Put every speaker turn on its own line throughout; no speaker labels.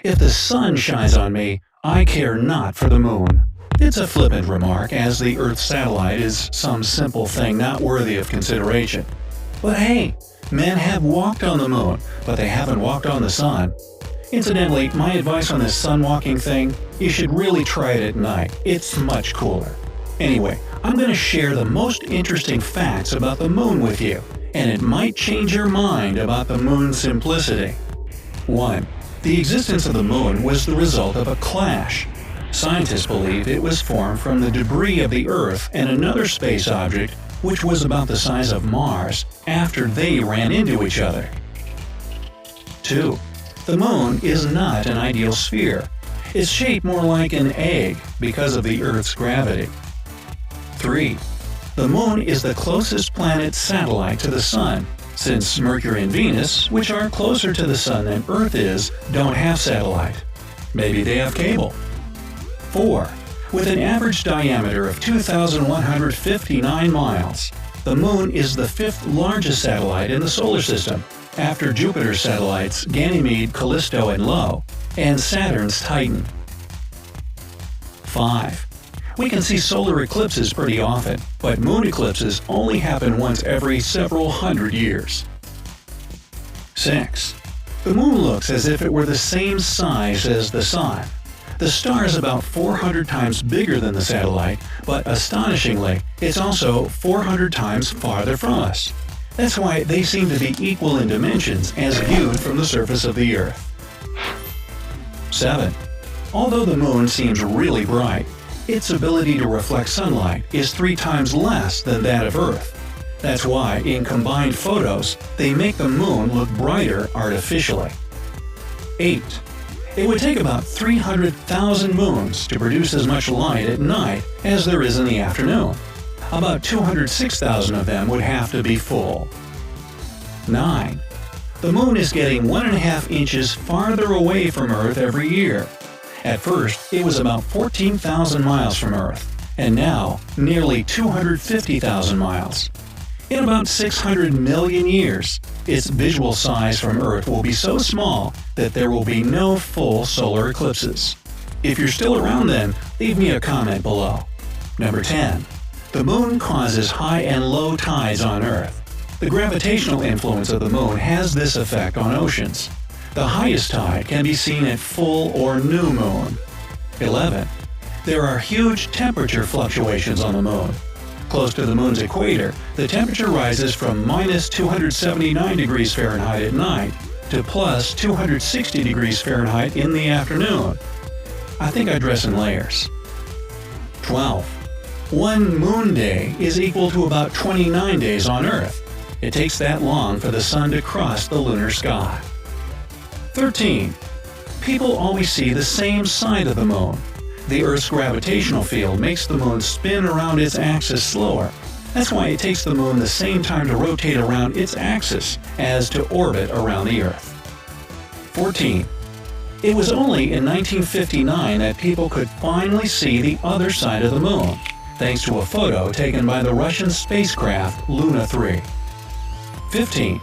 If the sun shines on me, I care not for the moon. It's a flippant remark, as the Earth's satellite is some simple thing not worthy of consideration. But hey, men have walked on the moon, but they haven't walked on the sun. Incidentally, my advice on this sun walking thing, you should really try it at night. It's much cooler. Anyway, I'm going to share the most interesting facts about the moon with you, and it might change your mind about the moon's simplicity. 1. The existence of the moon was the result of a clash. Scientists believe it was formed from the debris of the Earth and another space object which was about the size of Mars after they ran into each other. 2. The moon is not an ideal sphere. It's shaped more like an egg because of the Earth's gravity. 3. The moon is the closest planet satellite to the Sun, since Mercury and Venus, which are closer to the Sun than Earth is, don't have satellite. Maybe they have cable. 4. With an average diameter of 2,159 miles, the moon is the fifth largest satellite in the solar system, after Jupiter's satellites Ganymede, Callisto, and Io, and Saturn's Titan. 5. We can see solar eclipses pretty often, but moon eclipses only happen once every several hundred years. 6. The moon looks as if it were the same size as the Sun. The star is about 400 times bigger than the satellite, but astonishingly, it's also 400 times farther from us. That's why they seem to be equal in dimensions as viewed from the surface of the Earth. 7. Although the moon seems really bright, its ability to reflect sunlight is 3 times less than that of Earth. That's why, in combined photos, they make the moon look brighter artificially. 8. It would take about 300,000 moons to produce as much light at night as there is in the afternoon. About 206,000 of them would have to be full. 9. The moon is getting 1.5 inches farther away from Earth every year. At first, it was about 14,000 miles from Earth, and now nearly 250,000 miles. In about 600 million years, its visual size from Earth will be so small that there will be no full solar eclipses. If you're still around then, leave me a comment below. Number 10. The moon causes high and low tides on Earth. The gravitational influence of the moon has this effect on oceans. The highest tide can be seen at full or new moon. 11. There are huge temperature fluctuations on the moon. Close to the moon's equator, the temperature rises from minus 279 degrees Fahrenheit at night to plus 260 degrees Fahrenheit in the afternoon. I think I dress in layers. 12. One moon day is equal to about 29 days on Earth. It takes that long for the sun to cross the lunar sky. 13. People always see the same side of the moon. The Earth's gravitational field makes the moon spin around its axis slower. That's why it takes the moon the same time to rotate around its axis as to orbit around the Earth. 14. It was only in 1959 that people could finally see the other side of the moon, thanks to a photo taken by the Russian spacecraft Luna 3. 15.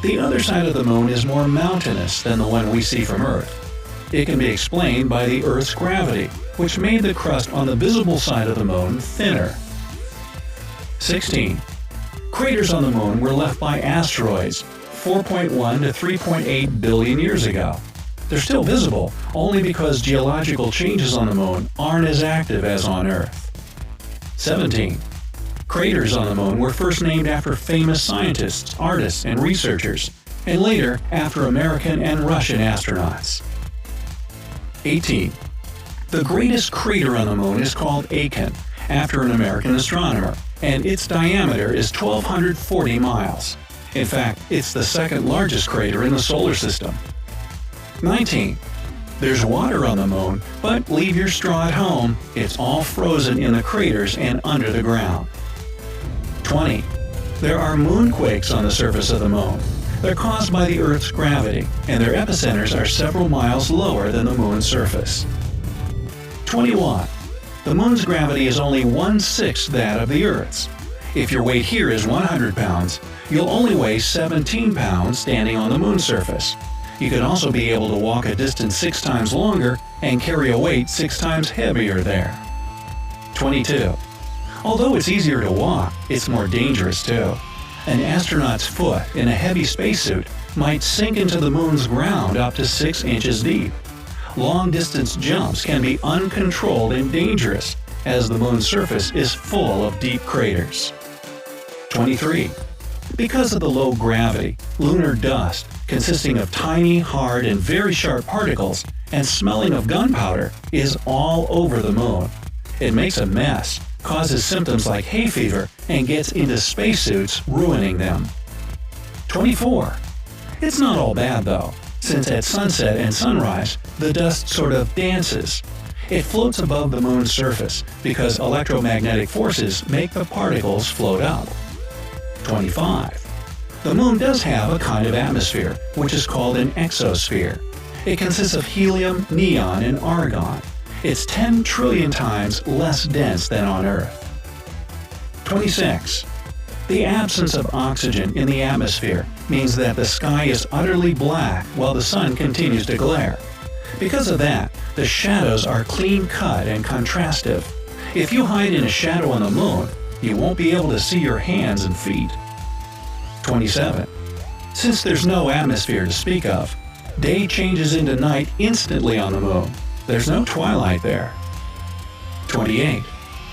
The other side of the moon is more mountainous than the one we see from Earth. It can be explained by the Earth's gravity, which made the crust on the visible side of the moon thinner. 16. Craters on the moon were left by asteroids 4.1 to 3.8 billion years ago. They're still visible only because geological changes on the moon aren't as active as on Earth. 17. Craters on the moon were first named after famous scientists, artists, and researchers, and later after American and Russian astronauts. 18. The greatest crater on the moon is called Aiken, after an American astronomer, and its diameter is 1,240 miles. In fact, it's the second largest crater in the solar system. 19. There's water on the moon, but leave your straw at home. It's all frozen in the craters and under the ground. 20. There are moonquakes on the surface of the moon. They're caused by the Earth's gravity, and their epicenters are several miles lower than the moon's surface. 21. The moon's gravity is only 1/6 that of the Earth's. If your weight here is 100 pounds, you'll only weigh 17 pounds standing on the moon's surface. You could also be able to walk a distance 6 times longer and carry a weight 6 times heavier there. 22. Although it's easier to walk, it's more dangerous too. An astronaut's foot in a heavy spacesuit might sink into the moon's ground up to 6 inches deep. Long-distance jumps can be uncontrolled and dangerous, as the moon's surface is full of deep craters. 23. Because of the low gravity, lunar dust, consisting of tiny, hard, and very sharp particles, and smelling of gunpowder, is all over the moon. It makes a mess, causes symptoms like hay fever, and gets into spacesuits, ruining them. 24. It's not all bad though, since at sunset and sunrise, the dust sort of dances. It floats above the moon's surface because electromagnetic forces make the particles float up. 25. The moon does have a kind of atmosphere, which is called an exosphere. It consists of helium, neon, and argon. It's 10 trillion times less dense than on Earth. 26. The absence of oxygen in the atmosphere means that the sky is utterly black while the sun continues to glare. Because of that, the shadows are clean-cut and contrastive. If you hide in a shadow on the moon, you won't be able to see your hands and feet. 27. Since there's no atmosphere to speak of, day changes into night instantly on the moon. There's no twilight there. 28.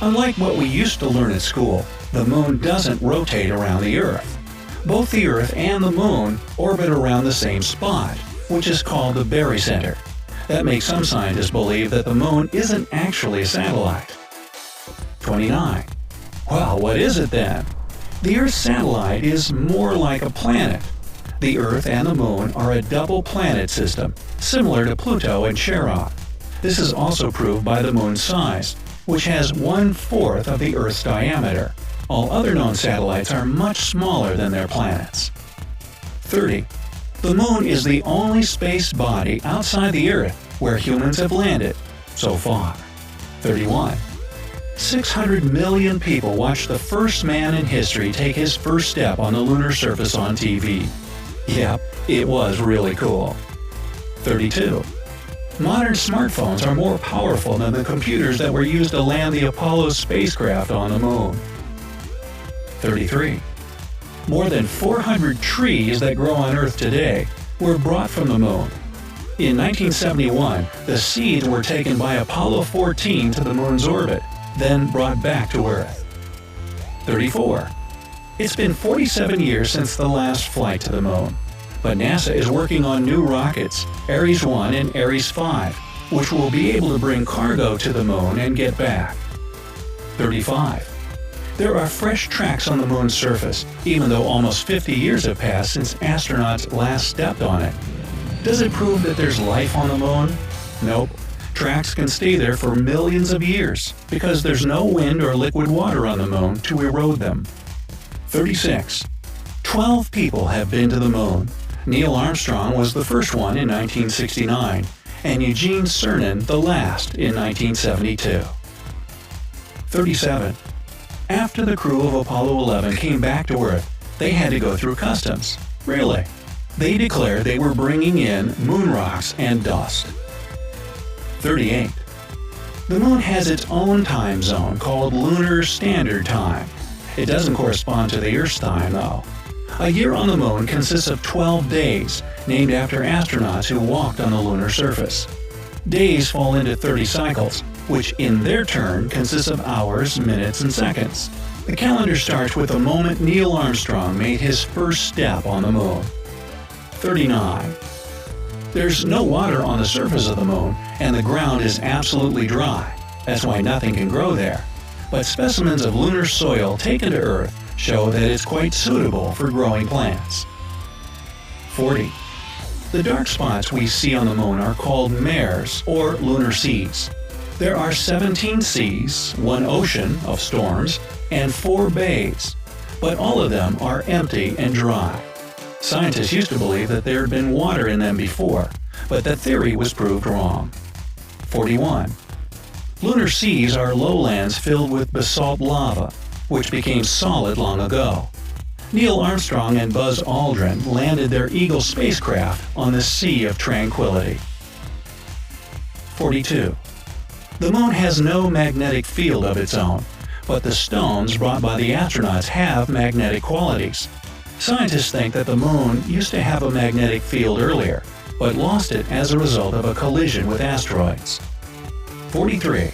Unlike what we used to learn at school, the moon doesn't rotate around the Earth. Both the Earth and the moon orbit around the same spot, which is called the barycenter. That makes some scientists believe that the moon isn't actually a satellite. 29. Well, what is it then? The Earth's satellite is more like a planet. The Earth and the moon are a double planet system, similar to Pluto and Charon. This is also proved by the moon's size, which has 1/4 of the Earth's diameter. All other known satellites are much smaller than their planets. 30. The moon is the only space body outside the Earth where humans have landed, so far. 31. 600 million people watched the first man in history take his first step on the lunar surface on TV. Yep, it was really cool. 32. Modern smartphones are more powerful than the computers that were used to land the Apollo spacecraft on the moon. 33. More than 400 trees that grow on Earth today were brought from the moon. In 1971, the seeds were taken by Apollo 14 to the moon's orbit, then brought back to Earth. 34. It's been 47 years since the last flight to the moon, but NASA is working on new rockets, Ares 1 and Ares 5, which will be able to bring cargo to the moon and get back. 35. There are fresh tracks on the moon's surface, even though almost 50 years have passed since astronauts last stepped on it. Does it prove that there's life on the moon? Nope. Tracks can stay there for millions of years because there's no wind or liquid water on the moon to erode them. 36. 12 people have been to the moon. Neil Armstrong was the first one in 1969, and Eugene Cernan the last in 1972. 37. After the crew of Apollo 11 came back to Earth, they had to go through customs. Really? They declared they were bringing in moon rocks and dust. 38. The moon has its own time zone called Lunar Standard Time. It doesn't correspond to the Earth's time, though. A year on the moon consists of 12 days, named after astronauts who walked on the lunar surface. Days fall into 30 cycles, which in their turn consists of hours, minutes, and seconds. The calendar starts with the moment Neil Armstrong made his first step on the moon. 39. There's no water on the surface of the moon, and the ground is absolutely dry. That's why nothing can grow there. But specimens of lunar soil taken to Earth show that it's quite suitable for growing plants. 40. The dark spots we see on the moon are called mares, or lunar seas. There are 17 seas, 1 ocean of storms, and 4 bays, but all of them are empty and dry. Scientists used to believe that there had been water in them before, but that theory was proved wrong. 41. Lunar seas are lowlands filled with basalt lava. which became solid long ago. Neil Armstrong and Buzz Aldrin landed their Eagle spacecraft on the Sea of Tranquility. 42. The Moon has no magnetic field of its own, but the stones brought by the astronauts have magnetic qualities. Scientists think that the Moon used to have a magnetic field earlier, but lost it as a result of a collision with asteroids. 43.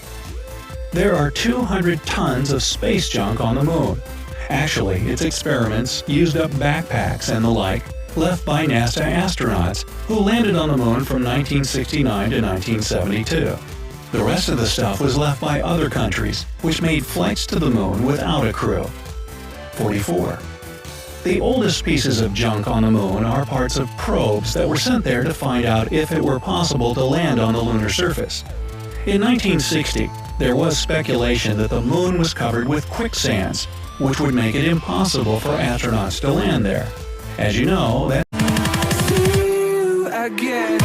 There are 200 tons of space junk on the Moon. Actually, its experiments used up backpacks and the like left by NASA astronauts who landed on the Moon from 1969 to 1972. The rest of the stuff was left by other countries, which made flights to the Moon without a crew. 44. The oldest pieces of junk on the Moon are parts of probes that were sent there to find out if it were possible to land on the lunar surface. In 1960, there was speculation that the Moon was covered with quicksands, which would make it impossible for astronauts to land there. As you know, that
See you again.